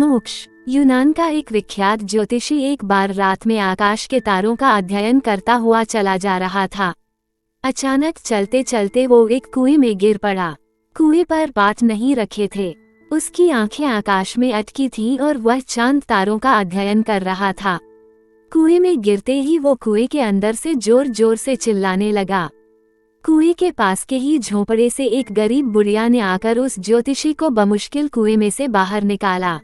मोक्ष। यूनान का एक विख्यात ज्योतिषी एक बार रात में आकाश के तारों का अध्ययन करता हुआ चला जा रहा था। अचानक चलते चलते वो एक कुएं में गिर पड़ा। कुएं पर पाट नहीं रखे थे। उसकी आंखें आकाश में अटकी थीं और वह चांद तारों का अध्ययन कर रहा था। कुएं में गिरते ही वो कुएं के अंदर से जोर जोर से चिल्लाने लगा। कुएं के पास के ही झोंपड़े से एक गरीब बुढ़िया ने आकर उस ज्योतिषी को बमुश्किल कुएं में से बाहर निकाला।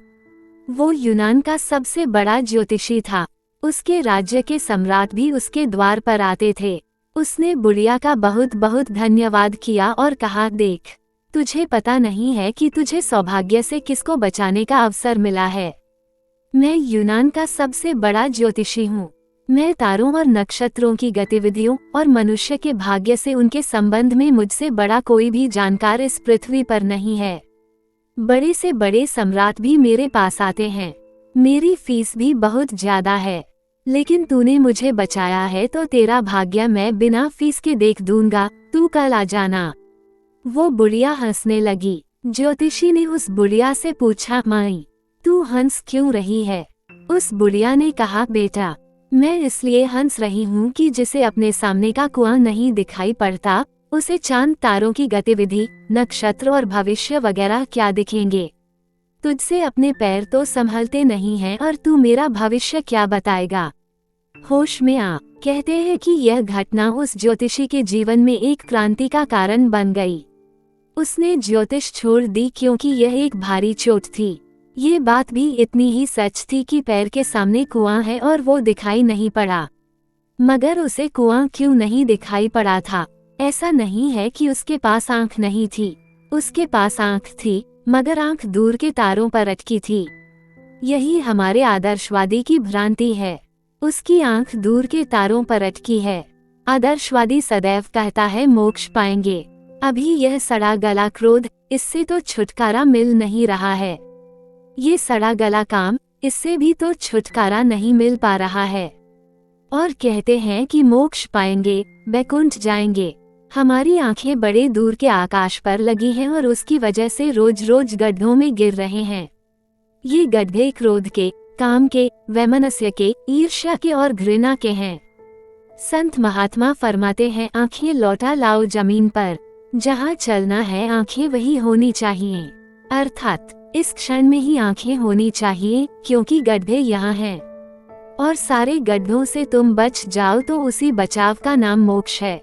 वो यूनान का सबसे बड़ा ज्योतिषी था। उसके राज्य के सम्राट भी उसके द्वार पर आते थे। उसने बुढ़िया का बहुत बहुत धन्यवाद किया और कहा, देख, तुझे पता नहीं है कि तुझे सौभाग्य से किसको बचाने का अवसर मिला है। मैं यूनान का सबसे बड़ा ज्योतिषी हूँ। मैं तारों और नक्षत्रों की गतिविधियों और मनुष्य के भाग्य से उनके संबंध में मुझसे बड़ा कोई भी जानकार इस पृथ्वी पर नहीं है। बड़े से बड़े सम्राट भी मेरे पास आते हैं। मेरी फीस भी बहुत ज्यादा है, लेकिन तूने मुझे बचाया है तो तेरा भाग्य मैं बिना फीस के देख दूंगा। तू कल आ जाना। वो बुढ़िया हंसने लगी। ज्योतिषी ने उस बुढ़िया से पूछा, माई, तू हंस क्यों रही है? उस बुढ़िया ने कहा, बेटा, मैं इसलिए हंस रही हूँ कि जिसे अपने सामने का कुआं नहीं दिखाई पड़ता, उसे चांद तारों की गतिविधि, नक्षत्र और भविष्य वगैरह क्या दिखेंगे। तुझसे अपने पैर तो संभलते नहीं हैं और तू मेरा भविष्य क्या बताएगा। होश में आ। कहते हैं कि यह घटना उस ज्योतिषी के जीवन में एक क्रांति का कारण बन गई। उसने ज्योतिष छोड़ दी क्योंकि यह एक भारी चोट थी। ये बात भी इतनी ही सच थी कि पैर के सामने कुआं है और वो दिखाई नहीं पड़ा। मगर उसे कुआं क्यों नहीं दिखाई पड़ा था? ऐसा नहीं है कि उसके पास आंख नहीं थी। उसके पास आंख थी, मगर आंख दूर के तारों पर अटकी थी। यही हमारे आदर्शवादी की भ्रांति है। उसकी आंख दूर के तारों पर अटकी है। आदर्शवादी सदैव कहता है मोक्ष पाएंगे। अभी यह सड़ा गला क्रोध, इससे तो छुटकारा मिल नहीं रहा है। ये सड़ा गला काम, इससे भी तो छुटकारा नहीं मिल पा रहा है। और कहते हैं कि मोक्ष पाएंगे, बैकुंठ जाएंगे। हमारी आंखें बड़े दूर के आकाश पर लगी हैं और उसकी वजह से रोज रोज गड्ढों में गिर रहे हैं। ये गड्ढे क्रोध के, काम के, वैमनस्य के, ईर्ष्या के और घृणा के हैं। संत महात्मा फरमाते हैं, आंखें लौटा लाओ जमीन पर, जहाँ चलना है आंखें वही होनी चाहिए। अर्थात इस क्षण में ही आंखें होनी चाहिए, क्योंकि गड्ढे यहाँ हैं। और सारे गड्ढों से तुम बच जाओ तो उसी बचाव का नाम मोक्ष है।